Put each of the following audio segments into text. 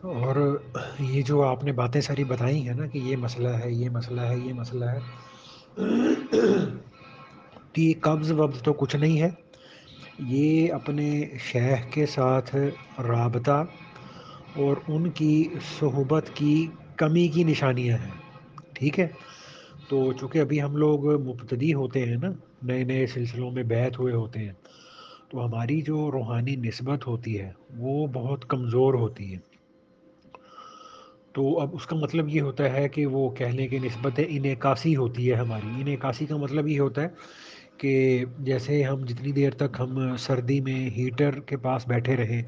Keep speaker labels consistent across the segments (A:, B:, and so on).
A: اور یہ جو آپ نے باتیں ساری بتائی ہیں نا کہ یہ مسئلہ ہے، یہ مسئلہ ہے، یہ مسئلہ ہے، تو یہ قبض وبض تو کچھ نہیں ہے، یہ اپنے شیخ کے ساتھ رابطہ اور ان کی صحبت کی کمی کی نشانیاں ہیں، ٹھیک ہے؟ تو چونکہ ابھی ہم لوگ مبتدی ہوتے ہیں نا، نئے نئے سلسلوں میں بیعت ہوئے ہوتے ہیں، تو ہماری جو روحانی نسبت ہوتی ہے وہ بہت کمزور ہوتی ہے۔ تو اب اس کا مطلب یہ ہوتا ہے کہ وہ کہنے کی نسبت انعکاسی ہوتی ہے ہماری۔ انعکاسی کا مطلب یہ ہوتا ہے کہ جیسے ہم جتنی دیر تک ہم سردی میں ہیٹر کے پاس بیٹھے رہیں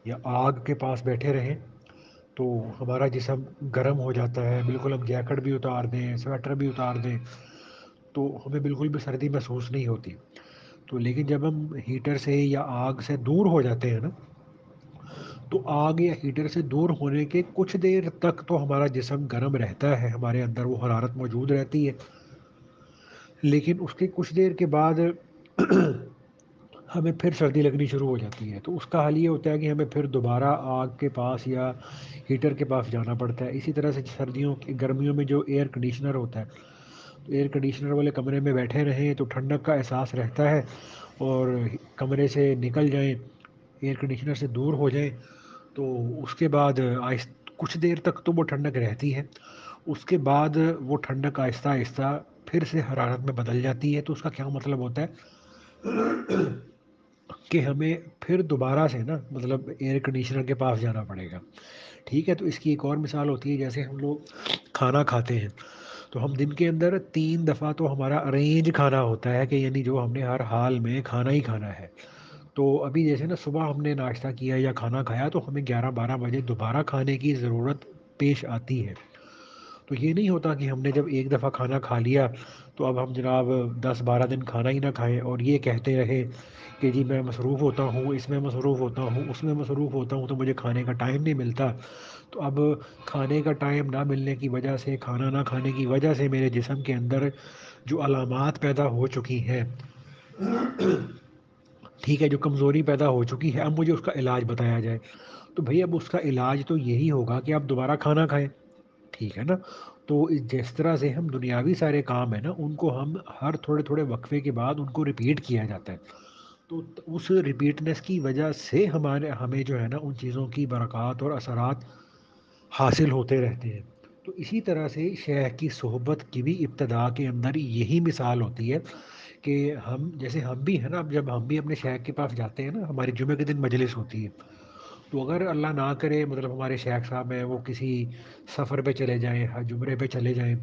A: یا آگ کے پاس بیٹھے رہیں تو ہمارا جسم گرم ہو جاتا ہے، بالکل ہم جیکٹ بھی اتار دیں، سویٹر بھی اتار دیں تو ہمیں بالکل بھی سردی محسوس نہیں ہوتی۔ تو لیکن جب ہم ہیٹر سے یا آگ سے دور ہو جاتے ہیں نا، تو آگ یا ہیٹر سے دور ہونے کے کچھ دیر تک تو ہمارا جسم گرم رہتا ہے، ہمارے اندر وہ حرارت موجود رہتی ہے، لیکن اس کے کچھ دیر کے بعد ہمیں پھر سردی لگنی شروع ہو جاتی ہے۔ تو اس کا حل یہ ہوتا ہے کہ ہمیں پھر دوبارہ آگ کے پاس یا ہیٹر کے پاس جانا پڑتا ہے۔ اسی طرح سے سردیوں کی گرمیوں میں جو ایئر کنڈیشنر ہوتا ہے، تو ایئر کنڈیشنر والے کمرے میں بیٹھے رہیں تو ٹھنڈک کا احساس رہتا ہے، اور کمرے سے نکل جائیں، ایئر کنڈیشنر سے دور ہو جائیں تو اس کے بعد کچھ دیر تک تو وہ ٹھنڈک رہتی ہے، اس کے بعد وہ ٹھنڈک آہستہ آہستہ پھر سے حرارت میں بدل جاتی ہے۔ تو اس کا کیا مطلب ہوتا ہے کہ ہمیں پھر دوبارہ سے نا مطلب ایئر کنڈیشنر کے پاس جانا پڑے گا، ٹھیک ہے؟ تو اس کی ایک اور مثال ہوتی ہے، جیسے ہم لوگ کھانا کھاتے ہیں تو ہم دن کے اندر 3 دفعہ تو ہمارا ارینج کھانا ہوتا ہے، کہ یعنی جو ہم نے ہر حال میں کھانا ہی کھانا ہے۔ تو ابھی جیسے نا صبح ہم نے ناشتہ کیا یا کھانا کھایا تو ہمیں 11-12 بجے دوبارہ کھانے کی ضرورت پیش آتی ہے۔ تو یہ نہیں ہوتا کہ ہم نے جب ایک دفعہ کھانا کھا لیا تو اب ہم جناب 10-12 دن کھانا ہی نہ کھائیں اور یہ کہتے رہے کہ جی میں مصروف ہوتا ہوں، اس میں مصروف ہوتا ہوں، اس میں مصروف ہوتا ہوں، تو مجھے کھانے کا ٹائم نہیں ملتا۔ تو اب کھانے کا ٹائم نہ ملنے کی وجہ سے، کھانا نہ کھانے کی وجہ سے میرے جسم کے اندر جو علامات پیدا ہو چکی ہیں، ٹھیک ہے، جو کمزوری پیدا ہو چکی ہے، اب مجھے اس کا علاج بتایا جائے۔ تو بھئی اب اس کا علاج تو یہی ہوگا کہ آپ دوبارہ کھانا کھائیں، ٹھیک ہے نا؟ تو جس طرح سے ہم دنیاوی سارے کام ہیں نا ان کو ہم ہر تھوڑے تھوڑے وقفے کے بعد ان کو ریپیٹ کیا جاتا ہے، تو اس ریپیٹنس کی وجہ سے ہمیں جو ہے نا ان چیزوں کی برکات اور اثرات حاصل ہوتے رہتے ہیں۔ تو اسی طرح سے شیخ کی صحبت کی بھی ابتدا کے اندر یہی مثال ہوتی ہے کہ ہم جیسے ہم بھی ہیں نا، اب جب ہم بھی اپنے شیخ کے پاس جاتے ہیں نا، ہماری جمعہ کے دن مجلس ہوتی ہے، تو اگر اللہ نہ کرے مطلب ہمارے شیخ صاحب ہیں وہ کسی سفر پہ چلے جائیں، جمرے پہ چلے جائیں،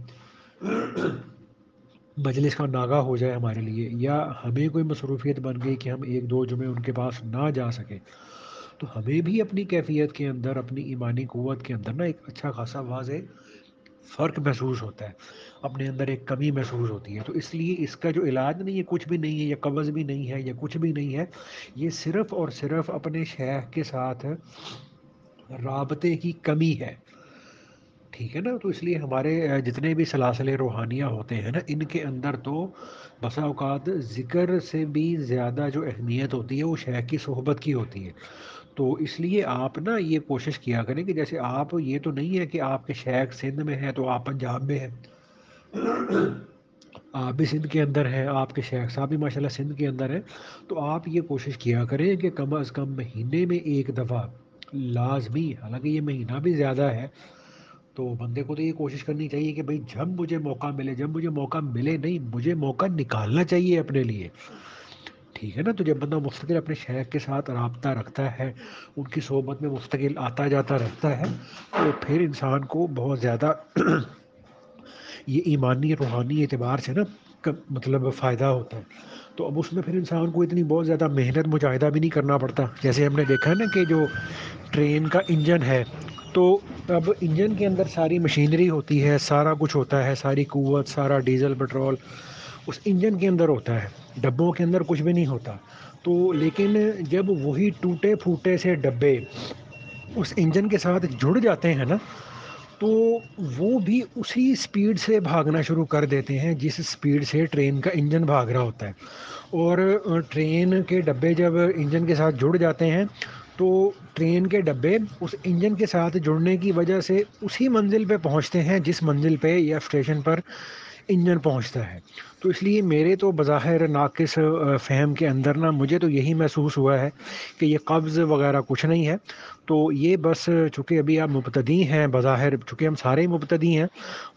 A: مجلس کا ناغہ ہو جائے ہمارے لیے، یا ہمیں کوئی مصروفیت بن گئی کہ ہم ایک دو جمعے ان کے پاس نہ جا سکیں، تو ہمیں بھی اپنی کیفیت کے اندر، اپنی ایمانی قوت کے اندر نا ایک اچھا خاصا واضح فرق محسوس ہوتا ہے، اپنے اندر ایک کمی محسوس ہوتی ہے۔ تو اس لیے اس کا جو علاج نہیں ہے، کچھ بھی نہیں ہے، یا قبض بھی نہیں ہے، یا کچھ بھی نہیں ہے، یہ صرف اور صرف اپنے شیخ کے ساتھ رابطے کی کمی ہے، ٹھیک ہے نا؟ تو اس لیے ہمارے جتنے بھی سلاسل روحانیہ ہوتے ہیں نا، ان کے اندر تو بسا اوقات ذکر سے بھی زیادہ جو اہمیت ہوتی ہے وہ شیخ کی صحبت کی ہوتی ہے۔ تو اس لیے آپ نا یہ کوشش کیا کریں کہ جیسے آپ، یہ تو نہیں ہے کہ آپ کے شیخ سندھ میں ہیں تو آپ پنجاب میں ہیں، آپ بھی سندھ کے اندر ہیں، آپ کے شیخ صاحب بھی ماشاءاللہ سندھ کے اندر ہیں، تو آپ یہ کوشش کیا کریں کہ کم از کم مہینے میں ایک دفعہ لازمی، حالانکہ یہ مہینہ بھی زیادہ ہے، تو بندے کو تو یہ کوشش کرنی چاہیے کہ بھائی جب مجھے موقع ملے، جب مجھے موقع ملے نہیں، مجھے موقع نکالنا چاہیے اپنے لیے، ٹھیک ہے نا؟ تو جب بندہ مستقل اپنے شیخ کے ساتھ رابطہ رکھتا ہے، ان کی صحبت میں مستقل آتا جاتا رہتا ہے، تو پھر انسان کو بہت زیادہ یہ ایمانی روحانی اعتبار سے نا مطلب فائدہ ہوتا ہے۔ تو اب اس میں پھر انسان کو اتنی بہت زیادہ محنت مجاہدہ بھی نہیں کرنا پڑتا، جیسے ہم نے دیکھا ہے نا کہ جو ٹرین کا انجن ہے، تو اب انجن کے اندر ساری مشینری ہوتی ہے، سارا کچھ ہوتا ہے، ساری قوت، سارا ڈیزل پٹرول اس انجن کے اندر ہوتا ہے، ڈبوں کے اندر کچھ بھی نہیں ہوتا۔ تو لیکن جب وہی ٹوٹے پھوٹے سے ڈبے اس انجن کے ساتھ جڑ جاتے ہیں نا، تو وہ بھی اسی سپیڈ سے بھاگنا شروع کر دیتے ہیں جس سپیڈ سے ٹرین کا انجن بھاگ رہا ہوتا ہے، اور ٹرین کے ڈبے جب انجن کے ساتھ جڑ جاتے ہیں تو ٹرین کے ڈبے اس انجن کے ساتھ جڑنے کی وجہ سے اسی منزل پہ پہنچتے ہیں جس منزل پہ یا اسٹیشن پر انجن پہنچتا ہے. تو اس لیے میرے تو بظاہر ناقص فہم کے اندر نا مجھے تو یہی محسوس ہوا ہے کہ یہ قبض وغیرہ کچھ نہیں ہے. تو یہ بس چونکہ ابھی آپ مبتدی ہیں بظاہر، چونکہ ہم سارے مبتدی ہیں،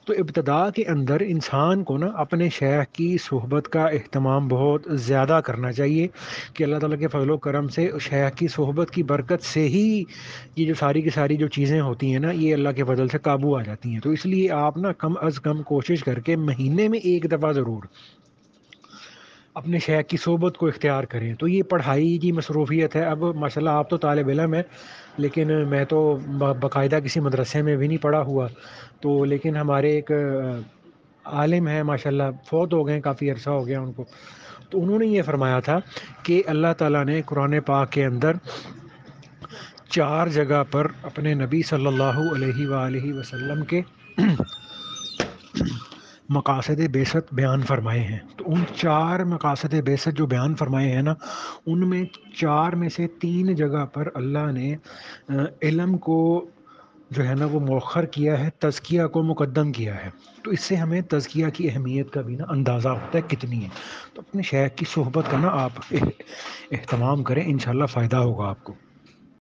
A: تو ابتدا کے اندر انسان کو نا اپنے شیخ کی صحبت کا اہتمام بہت زیادہ کرنا چاہیے کہ اللہ تعالیٰ کے فضل و کرم سے شیخ کی صحبت کی برکت سے ہی یہ جو ساری کی ساری جو چیزیں ہوتی ہیں نا یہ اللہ کے فضل سے قابو آ جاتی ہیں. تو اس لیے آپ نا کم از کم کوشش کر کے مہینے میں ایک دفعہ ضرور اپنے شیخ کی صحبت کو اختیار کریں. تو یہ پڑھائی کی مصروفیت ہے. اب ماشاء اللہ آپ تو طالب علم ہیں، لیکن میں تو باقاعدہ کسی مدرسے میں بھی نہیں پڑھا ہوا. تو لیکن ہمارے ایک عالم ہیں ماشاء اللہ، فوت ہو گئے، کافی عرصہ ہو گیا ان کو. تو انہوں نے یہ فرمایا تھا کہ اللہ تعالیٰ نے قرآن پاک کے اندر 4 جگہ پر اپنے نبی صلی اللہ علیہ وآلہ وسلم کے مقاصد بعثت بیان فرمائے ہیں. تو ان 4 مقاصد بعثت جو بیان فرمائے ہیں نا، ان میں 4 میں سے 3 جگہ پر اللہ نے علم کو جو ہے نا وہ مؤخر کیا ہے، تزکیہ کو مقدم کیا ہے. تو اس سے ہمیں تزکیہ کی اہمیت کا بھی نا اندازہ ہوتا ہے کتنی ہے. تو اپنے شیخ کی صحبت کا نا آپ اہتمام کریں، انشاءاللہ فائدہ ہوگا آپ کو.